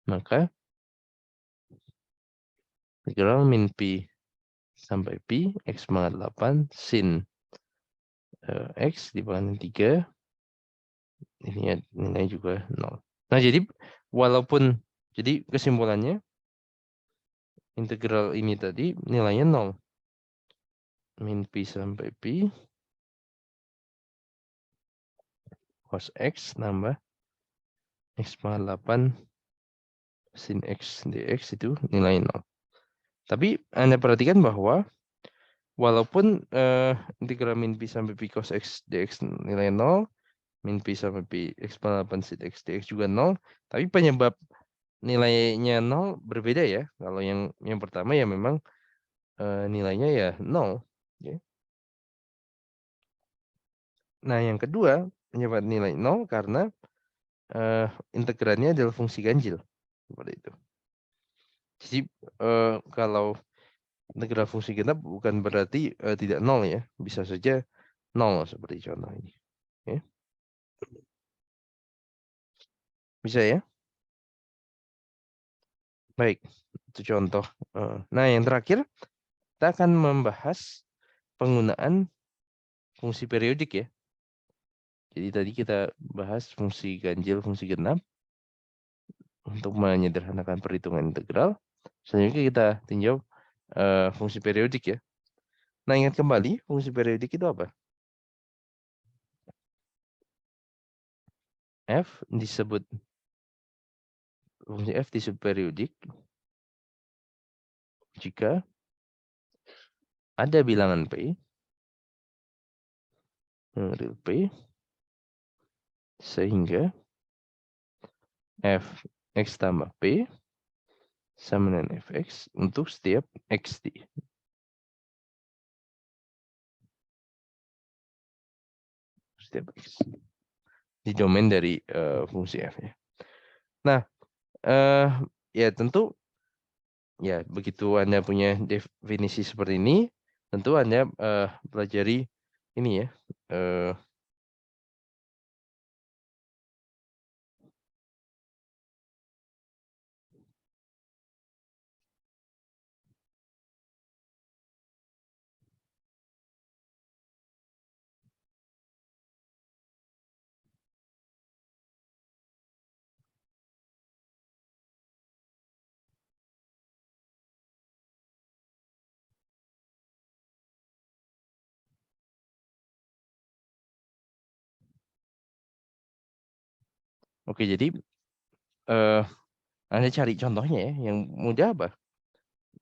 Maka integral min pi sampai pi x pangkat 8 sin x dipangkatkan 3 ini nilai juga 0. Nah, jadi walaupun jadi kesimpulannya integral ini tadi nilainya 0. Min pi sampai pi cos x nambah x pangkat 8 sin x dx itu nilai 0. Tapi Anda perhatikan bahwa walaupun integral min pi sampai pi cos x dx nilai 0, min pi sampai pi x pangkat 8 sin x dx juga 0, tapi penyebab nilainya 0 berbeda ya. Kalau yang pertama ya memang nilainya ya 0. Ya. Nah, yang kedua penyebab nilai 0 karena integralnya adalah fungsi ganjil. Seperti itu. Jadi kalau integral fungsi genap bukan berarti tidak 0 ya. Bisa saja 0 seperti contoh ini. Ya. Bisa ya? Baik, itu contoh. Nah, yang terakhir kita akan membahas penggunaan fungsi periodik ya. Jadi tadi kita bahas fungsi ganjil, fungsi genap untuk menyederhanakan perhitungan integral. Selanjutnya kita tinjau fungsi periodik ya. Nah, ingat kembali fungsi periodik itu apa? Fungsi f disebut periodik jika ada bilangan p, real p, sehingga f x tambah p sama dengan fx untuk setiap xt. Setiap x. Di domain dari fungsi f ya. Nah, ya tentu ya begitu Anda punya definisi seperti ini, tentu Anda pelajari ini ya. Oke, jadi Anda cari contohnya ya, yang mudah apa?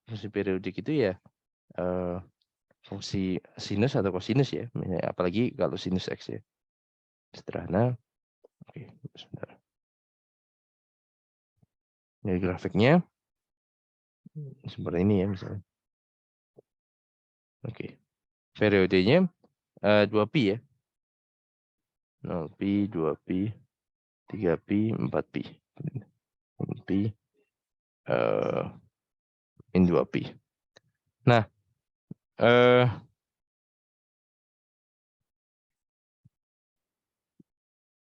Fungsi periodik itu ya fungsi sinus atau kosinus ya, apalagi kalau sinus X ya. Sederhana. Oke, sebentar. Dari grafiknya seperti ini ya misalnya. Oke. Periodenya 2pi ya. 0pi, 2pi, 3pi, 4pi. Pi min 2pi. Nah,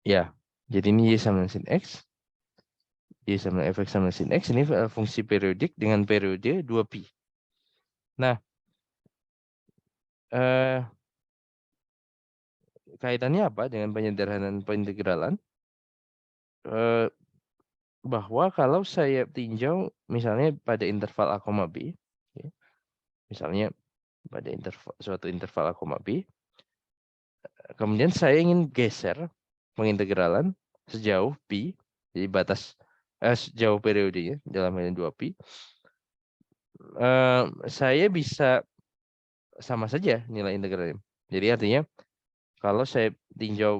ya. Jadi ini Y sama sin X. Y sama fx sama sin X. Ini fungsi periodik dengan periode 2pi. Nah, kaitannya apa dengan penyederhanaan pengintegralan? Bahwa kalau saya tinjau misalnya pada interval A, B, ya, misalnya pada suatu interval A, B, kemudian saya ingin geser pengintegralan sejauh pi, jadi batas sejauh periodenya dalam hal 2pi, saya bisa sama saja nilai integralnya. Jadi artinya kalau saya tinjau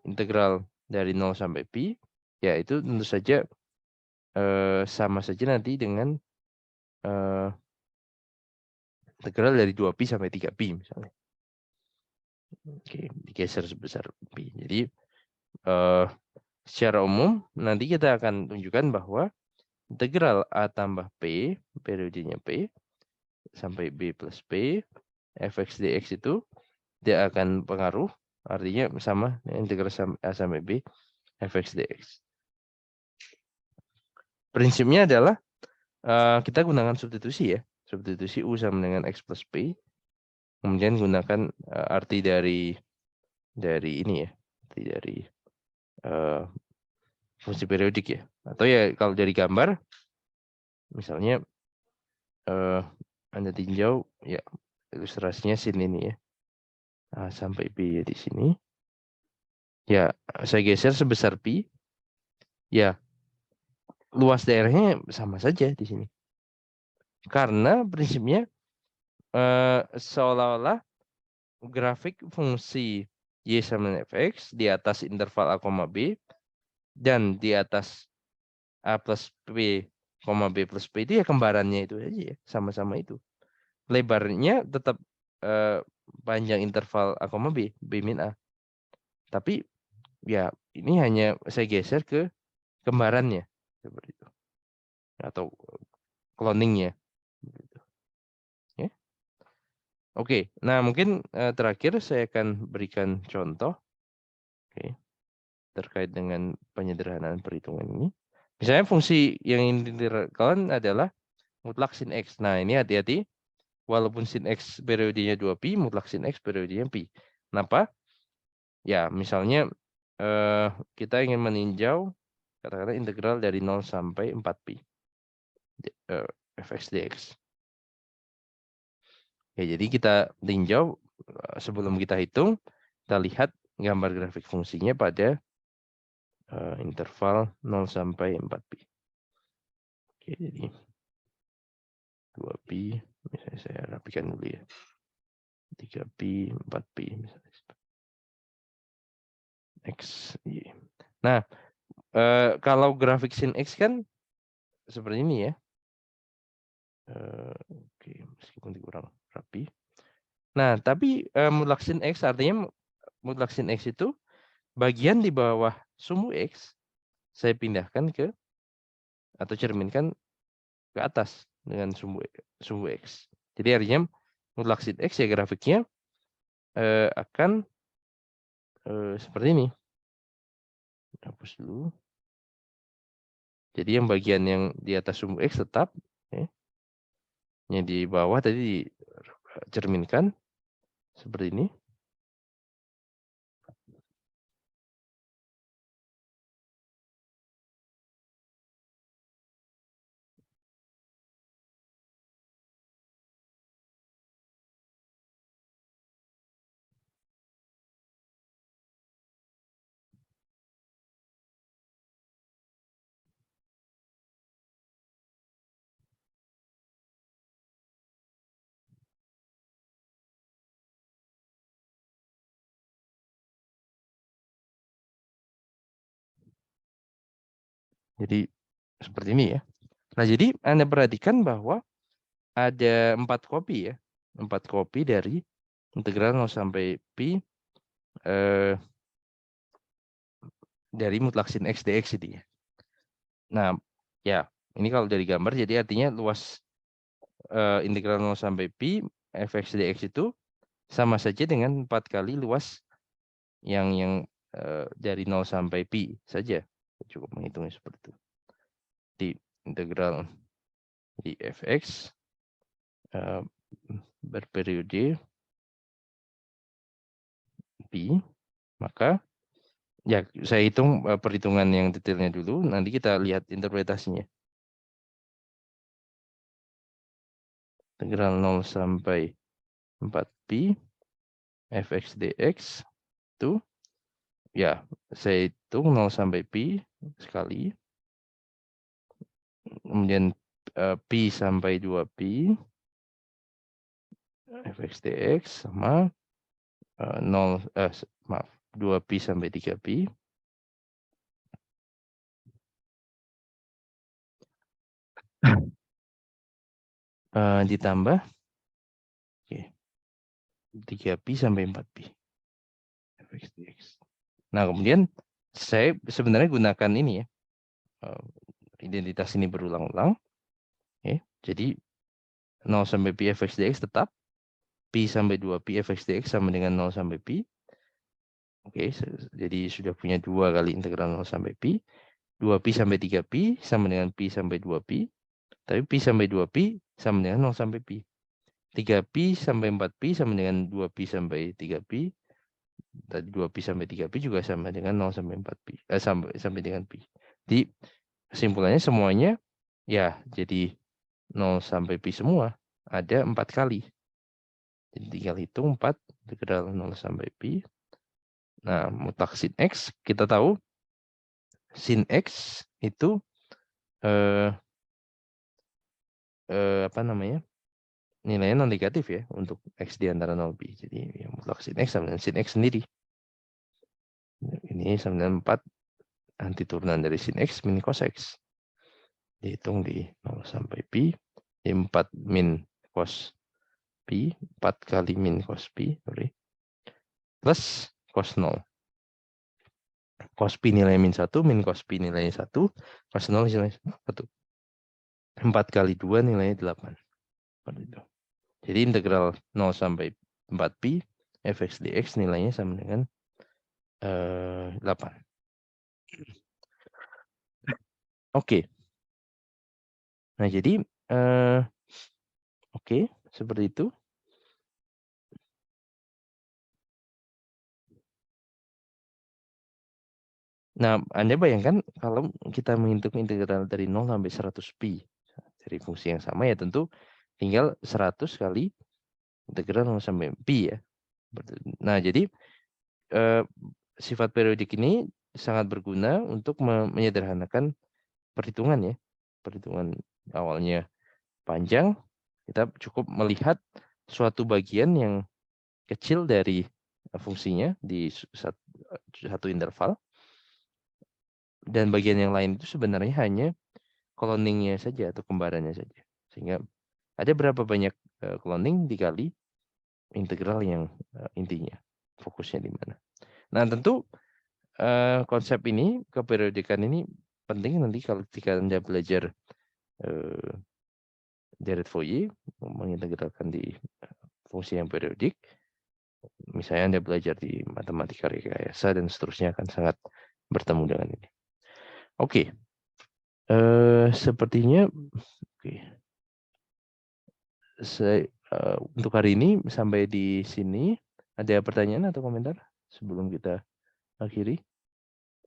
integral dari 0 sampai pi, ya itu tentu saja sama saja nanti dengan integral dari 2pi sampai 3pi misalnya. Oke, digeser sebesar pi. Jadi secara umum nanti kita akan tunjukkan bahwa integral A tambah P, periodenya P, sampai B plus P, fx dx itu dia akan pengaruh, artinya sama integral A sampai B, fx dx. Prinsipnya adalah kita gunakan substitusi ya. Substitusi U sama dengan X plus P. Kemudian gunakan arti dari ini ya. Arti dari fungsi periodik ya. Atau ya kalau dari gambar, misalnya Anda tinjau ya ilustrasinya sin ini ya. A sampai B ya di sini. Ya, saya geser sebesar pi. Ya, luas daerahnya sama saja di sini. Karena prinsipnya seolah-olah grafik fungsi Y sama dengan fx di atas interval A, B dan di atas A plus B, B plus P itu ya kembarannya itu aja ya, sama-sama itu. Lebarnya tetap panjang interval A, B, B min A. Tapi ya ini hanya saya geser ke kembarannya seperti itu. Atau cloningnya. Ya. Oke, nah mungkin terakhir saya akan berikan contoh terkait dengan penyederhanaan perhitungan ini. Misalnya fungsi yang ingin diterapkan adalah mutlak sin X. Nah ini hati-hati, walaupun sin X periodenya 2pi, mutlak sin X periodenya pi. Kenapa? Ya misalnya kita ingin meninjau katakanlah integral dari 0 sampai 4pi fx dx. Ya, jadi kita tinjau sebelum kita hitung, kita lihat gambar grafik fungsinya pada interval 0 sampai 4pi. Oke, jadi 2pi, misalnya saya rapikan dulu ya. 3pi, 4pi misalnya. X, Y. Nah, kalau grafik sin X kan seperti ini ya. Oke, meskipun kurang rapi. Nah, tapi mutlak sin X artinya mutlak sin X itu bagian di bawah sumbu X saya pindahkan ke atau cerminkan ke atas dengan sumbu X. Jadi artinya mutlak sin X ya grafiknya akan seperti ini. Hapus dulu. Jadi yang bagian yang di atas sumbu X tetap. Ya. Yang di bawah tadi dicerminkan seperti ini. Jadi seperti ini ya. Nah, jadi Anda perhatikan bahwa ada 4 kopi ya. 4 kopi dari integral 0 sampai pi dari mutlak sin x dx ini ya. Nah, ya, ini kalau dari gambar jadi artinya luas integral 0 sampai pi fx dx itu sama saja dengan 4 kali luas yang dari 0 sampai pi saja. Cukup menghitungnya seperti itu. Di integral di fx berperiode pi, maka ya saya hitung perhitungan yang detailnya dulu, nanti kita lihat interpretasinya. Integral 0 sampai 4pi fx dx itu ya saya hitung 0 sampai pi sekali, kemudian pi sampai 2pi fx dx sama 2pi sampai 3pi ditambah 3pi sampai 4pi fx dx. Nah, kemudian saya sebenarnya gunakan ini ya, identitas ini berulang-ulang. Jadi 0 sampai pi fx dx tetap, pi sampai 2pi fx dx sama dengan 0 sampai pi. Oke, jadi sudah punya 2 kali integral 0 sampai pi. 2pi sampai 3pi sama dengan pi sampai 2pi. Tapi pi sampai 2pi sama dengan 0 sampai pi. 3pi sampai 4pi sama dengan 2pi sampai 3pi. Tadi 2pi sampai 3pi juga sama dengan 0 sampai 4pi. Sampai dengan pi. Jadi kesimpulannya semuanya ya jadi 0 sampai pi semua. Ada 4 kali. Jadi tinggal hitung 4 integral 0 sampai pi. Nah, mutlak sin x kita tahu sin x itu apa namanya? Nilainya non negatif ya untuk x di antara 0 pi. Jadi ya, mutlak sin x sama dengan sin x sendiri. Ini sama dengan 4 anti turunan dari sin x min cos x. Dihitung di 0 sampai pi. Di 4 min cos pi. 4 kali min cos pi. Plus cos 0. Cos pi nilai min 1. Min cos pi nilainya 1. Cos 0 nilainya 1. 4 kali 2 nilainya 8. Seperti itu. Jadi integral 0 sampai 4pi fx dx nilainya sama dengan 8. Oke. Nah, jadi oke, seperti itu. Nah, Anda bayangkan kalau kita menghitung integral dari 0 sampai 100pi dari fungsi yang sama ya tentu tinggal 100 kali integral 0 sampai pi ya. Nah, jadi sifat periodik ini sangat berguna untuk menyederhanakan perhitungan ya. Perhitungan awalnya panjang, kita cukup melihat suatu bagian yang kecil dari fungsinya di satu interval. Dan bagian yang lain itu sebenarnya hanya cloningnya saja atau kembarannya saja. Sehingga ada berapa banyak cloning dikali integral yang intinya. Fokusnya di mana. Nah, tentu konsep ini, keperiodikan ini penting nanti kalau ketika Anda belajar Dirac-Fourier mengintegralkan di fungsi yang periodik. Misalnya Anda belajar di matematika rekayasa dan seterusnya akan sangat bertemu dengan ini. Oke. Sepertinya oke. Untuk hari ini sampai di sini. Ada pertanyaan atau komentar sebelum kita akhiri?